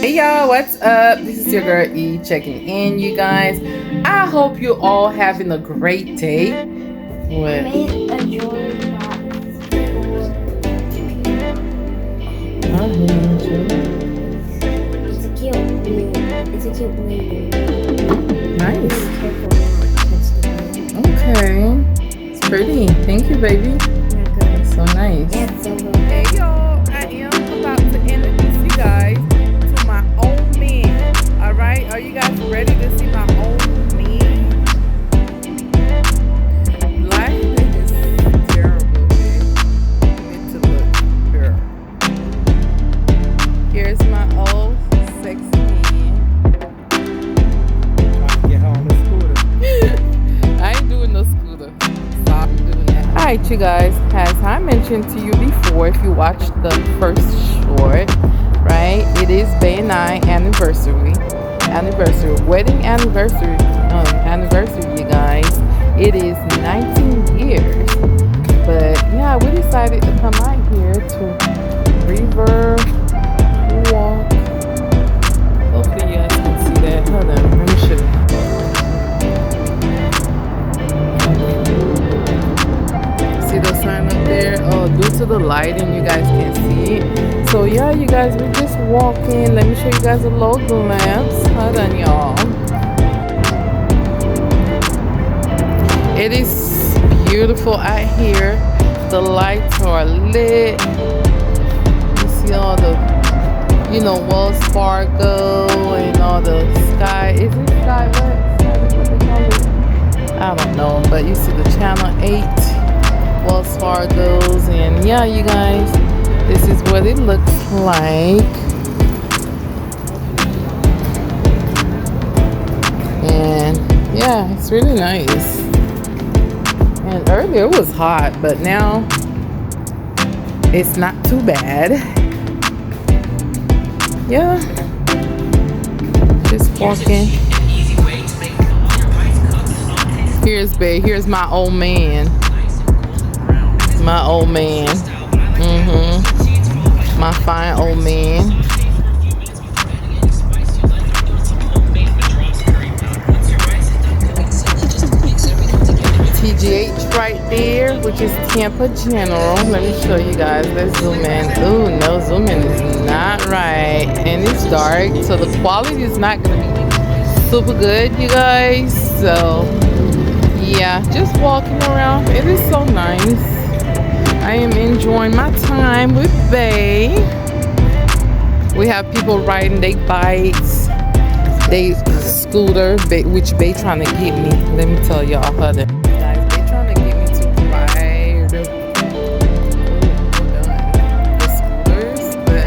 Hey y'all, what's up? This is your girl E checking in, you guys. I hope you all having a great day. What? It's a cute lady. Nice. Okay. It's pretty. Thank you, baby. That's so nice. Hey y'all, I am about to introduce you guys to my own man. Alright? Are you guys ready to see my own man? Life is terrible, man. Need to look here. Here's my old sexy man. Trying to get her on the scooter. I ain't doing no scooter. Stop doing that. Alright, you guys, as I mentioned to you before, if you watched the first short, right, it is Bay and I anniversary, wedding anniversary, you guys. It is 19 years. But yeah, we decided to come out here to River Walk. Hopefully you guys can see that. Hold on, let me show you. See the sign up there? Oh, due to the lighting, you guys can't see it. So yeah, you guys, we're just walking. Let me show you guys a little glimpse. Hold on, y'all. It is beautiful out here. The lights are lit. You see all the, Wells Fargo and all the sky. Is it sky? What they call it? I don't know, but you see the Channel 8, Wells Fargo's, and yeah, you guys, this is what it looks like. And yeah, it's really nice. And earlier it was hot, but now it's not too bad. Yeah, just walking. Here's Bae. Here's my old man. My old man. My fine old man. TGH right there, which is Tampa General. Let me show you guys. Let's zoom in. Ooh, no, zoom in is not right. And it's dark, so the quality is not going to be super good, you guys. So yeah, just walking around. It is so nice. I am enjoying my time with Bae. We have people riding their bikes, they scooter, which Bae trying to get me. Let me tell y'all, guys, Bae trying to get me to ride the scooters. But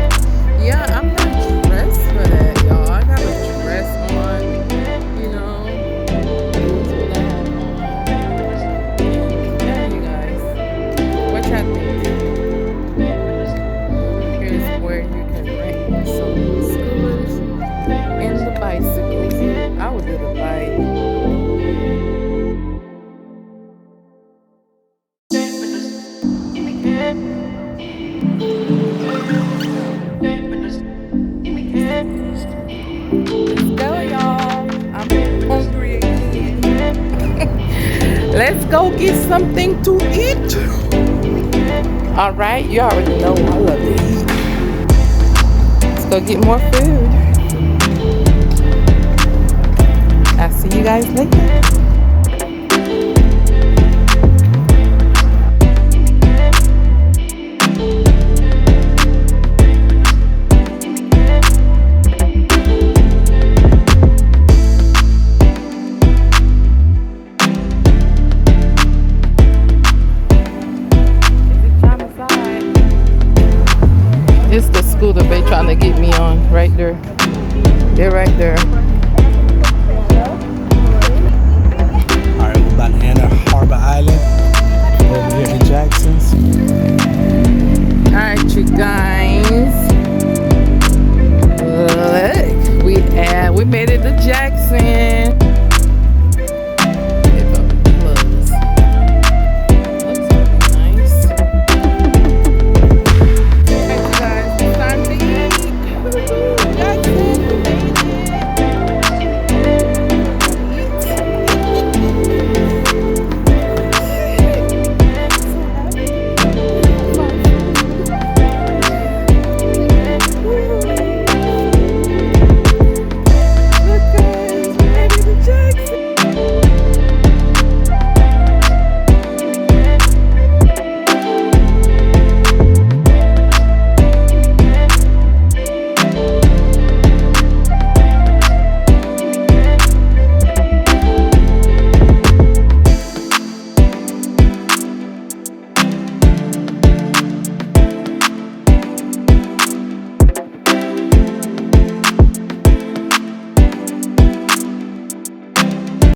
yeah, I'm not dressed for that, y'all. I got a dress on, I would do the bike. Let's go, y'all. I'm hungry again. Let's go get something to eat. All right, you already know I love to eat. Let's go get more food. I'll see you guys later. It's the scooter Bae trying to get me on right there. They're right there.